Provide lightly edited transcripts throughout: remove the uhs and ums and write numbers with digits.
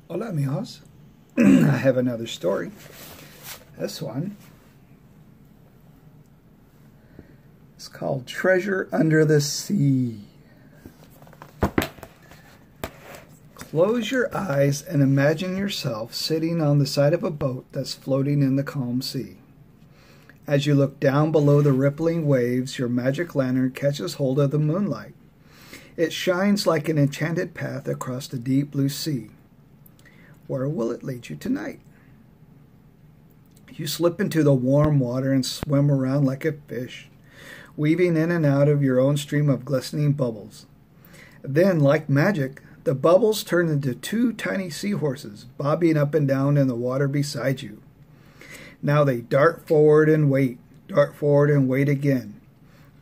Hola, amigos. I have another story. This one is called Treasure Under the Sea. Close your eyes and imagine yourself sitting on the side of a boat that's floating in the calm sea. As you look down below the rippling waves, your magic lantern catches hold of the moonlight. It shines like an enchanted path across the deep blue sea. Where will it lead you tonight? You slip into the warm water and swim around like a fish, weaving in and out of your own stream of glistening bubbles. Then, like magic, the bubbles turn into two tiny seahorses, bobbing up and down in the water beside you. Now they dart forward and wait again.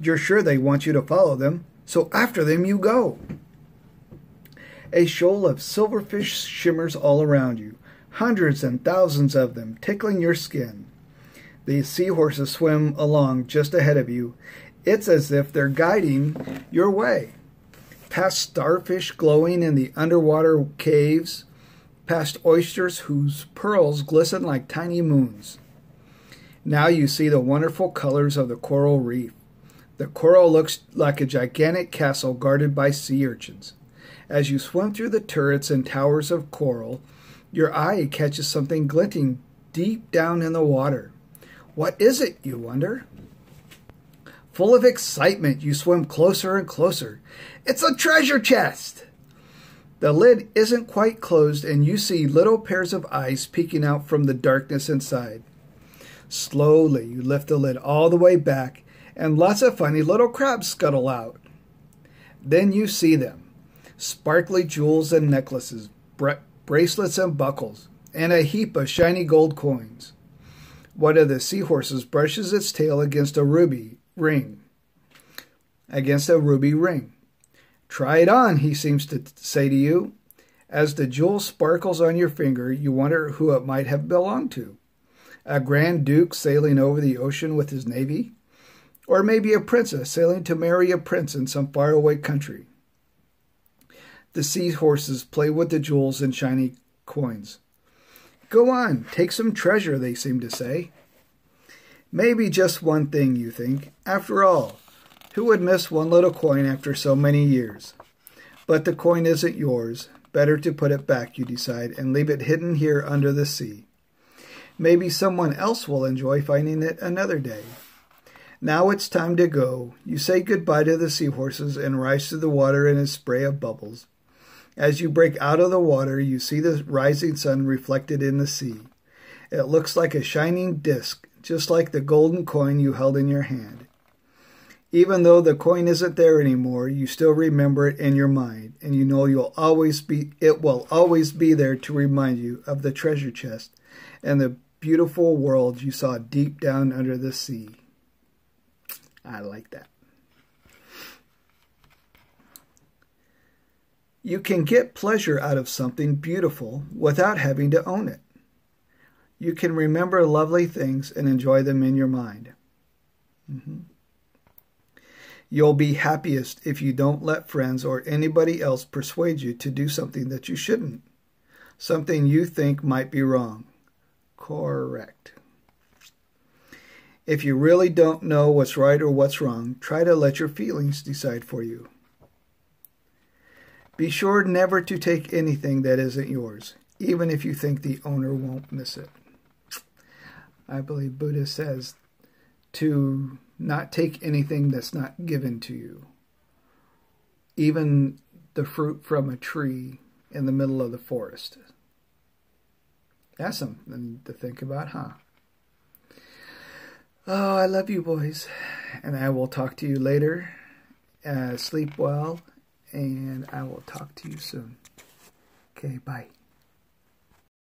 You're sure they want you to follow them, so after them you go. A shoal of silverfish shimmers all around you, hundreds and thousands of them, tickling your skin. The seahorses swim along just ahead of you. It's as if they're guiding your way. Past starfish glowing in the underwater caves, past oysters whose pearls glisten like tiny moons. Now you see the wonderful colors of the coral reef. The coral looks like a gigantic castle guarded by sea urchins. As you swim through the turrets and towers of coral, your eye catches something glinting deep down in the water. What is it, you wonder? Full of excitement, you swim closer and closer. It's a treasure chest! The lid isn't quite closed, and you see little pairs of eyes peeking out from the darkness inside. Slowly, you lift the lid all the way back, and lots of funny little crabs scuttle out. Then you see them. Sparkly jewels and necklaces, bracelets and buckles, and a heap of shiny gold coins. One of the seahorses brushes its tail against a ruby ring. Try it on, he seems to say to you. As the jewel sparkles on your finger, you wonder who it might have belonged to. A grand duke sailing over the ocean with his navy? Or maybe a princess sailing to marry a prince in some faraway country. The seahorses play with the jewels and shiny coins. Go on, take some treasure, they seem to say. Maybe just one thing, you think. After all, who would miss one little coin after so many years? But the coin isn't yours. Better to put it back, you decide, and leave it hidden here under the sea. Maybe someone else will enjoy finding it another day. Now it's time to go. You say goodbye to the seahorses and rise through the water in a spray of bubbles. As you break out of the water, you see the rising sun reflected in the sea. It looks like a shining disk, just like the golden coin you held in your hand. Even though the coin isn't there anymore, you still remember it in your mind, and you know it will always be there to remind you of the treasure chest and the beautiful world you saw deep down under the sea. I like that. You can get pleasure out of something beautiful without having to own it. You can remember lovely things and enjoy them in your mind. You'll be happiest if you don't let friends or anybody else persuade you to do something that you shouldn't. Something you think might be wrong. Correct. If you really don't know what's right or what's wrong, try to let your feelings decide for you. Be sure never to take anything that isn't yours, even if you think the owner won't miss it. I believe Buddha says to not take anything that's not given to you, even the fruit from a tree in the middle of the forest. That's something to think about, huh? Oh, I love you, boys. And I will talk to you later. Sleep well, and I will talk to you soon. Okay, bye.